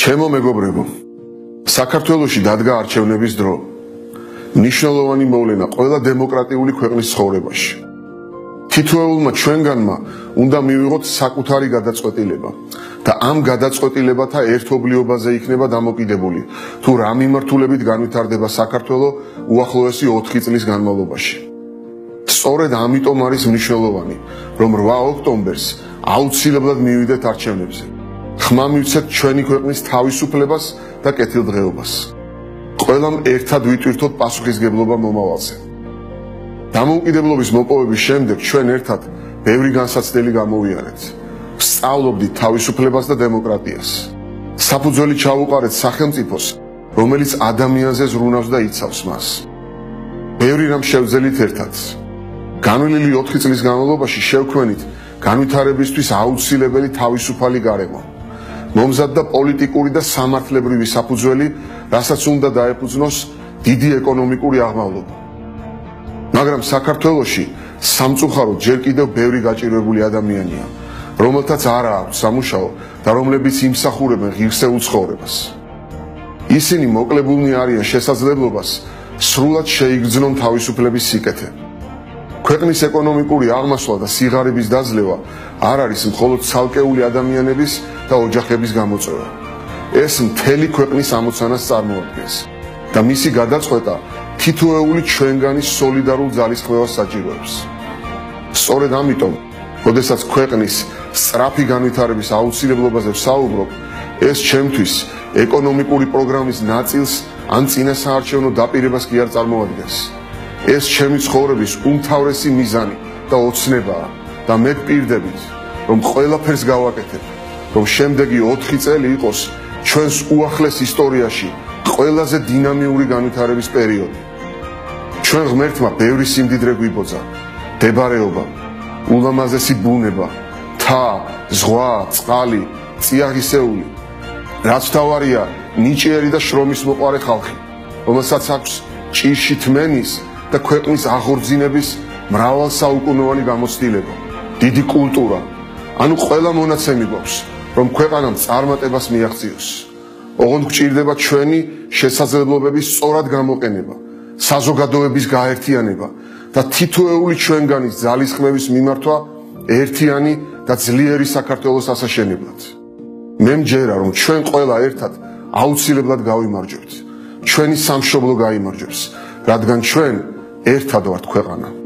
ჩემო მეგობრებო, საქართველოში დადგა არჩევნების დრო. მნიშვნელოვანი მოვლენა ყველა დემოკრატიული ქვეყნის ცხოვრებაში. თითოეულმა ჩვენგანმა უნდა მივიღოთ საკუთარი გადაწყვეტილება და ამ გადაწყვეტილებათა ერთობლიობაზე იქნება დამოკიდებული, თუ რა მიმართულებით განვითარდება საქართველო უახლოესი 4 წლის განმავლობაში. სწორედ ამიტომ არის მნიშვნელოვანი, რომ 8 ოქტომბერს აუცილებლად მივიდეთ არჩევნებზე. ხმა მივცეთ ჩვენი ქვეყნის თავისუფლებას და კეთილდღეობას. ყველამ ერთად ვიტვირთოთ პასუხისგებლობა მომავალზე. დამოუკიდებლობის მოპოვების შემდეგ ჩვენ ერთად ბევრი განსაცდელი გამოვიარეთ. ვსწავლობდით თავისუფლებას და დემოკრატიას. საფუძველი ჩავუყარეთ სახელმწიფოს, რომელიც ადამიანზე ზრუნავს და იცავს მას. ბევრი რამ შევძელით ერთად. განვლილი 4 წლის განმავლობაში შევქმნით განვითარებისთვის აუცილებელი თავისუფალი გარემო. მომზადდა პოლიტიკური და სამართლებრივი საფუძველი, რასაც უნდა დაეფუძნოს დიდი ეკონომიკური აღმავლობა. მაგრამ საქართველოში სამწუხაროდ ჯერ კიდევ ბევრი გაჭირვებული ადამიანია, რომელთაც არ აქვს სამუშაო და რომლებიც იმსახურებენ ღირსეულ ცხოვრებას. ისინი მოკლებულნი არიან შესაძლებლობას სრულად შეიგრძნონ თავისუფლების სიკეთე. ქვეყნის ეკონომიკური აღმასვლა და სიღარიბის დაძლევა არ არის მხოლოდ ცალკეული ადამიანების და ოჯახების გამოწვევა. ეს მთელი ქვეყნის ამოცანას წარმოადგენს და მისი გადაწყვეტა თითოეული ჩვენგანის სოლიდარულ ძალისხმევას საჭიროებს. სწორედ ამიტომ, როდესაც ქვეყნის სწრაფი განვითარების აუცილებლობაზე ვსაუბრობ, ეს ჩემთვის ეკონომიკური პროგრამის ნაწილს ან წინასაარჩევნო დაპირებას კი არ წარმოადგენს. ეს ჩემი ცხოვრების უმთავრესი მიზანი და ოცნებაა და მე ვპირდებით, რომ ყველაფერს გავაკეთებ, რომ შემდეგი 4 წელი იყოს ჩვენს უახლეს ისტორიაში ყველაზე დინამიური განვითარების პერიოდი. ჩვენ ღმერთმა ბევრი სიმდიდრე გვიბოძა, მდებარეობა, ულამაზესი ბუნება, მთა, ზღვა, წყალი, წიაღისეული. რაც თავარია, ნიჭიერი და შრომის მოყარე ხალხი, რომელსაც აქვს ჭირში თმენის და ქვეყნის აღორძინების მრავალსაუკუნოვანი გამოცდილება, დიდი კულტურა. ანუ ყველა მონაცემი გვაქვს, რომ ქვეყანამ წარმატებას მიაღწიოს. ოღონდ გვჭირდება ჩვენი შესაძლებლობების სწორად გამოყენება, საზოგადოების გაერთიანება და თითოეული ჩვენგანის ძალისხმევის მიმართვა ერთიანი და ძლიერი საქართველოს ასაშენებლად. მე მჯერა, რომ ჩვენ ყველა ერთად აუცილებლად გავიმარჯვებთ. ჩვენი სამშობლო გაიმარჯვებს, რადგან ჩვენ ერთად ვართ ქვეყანა.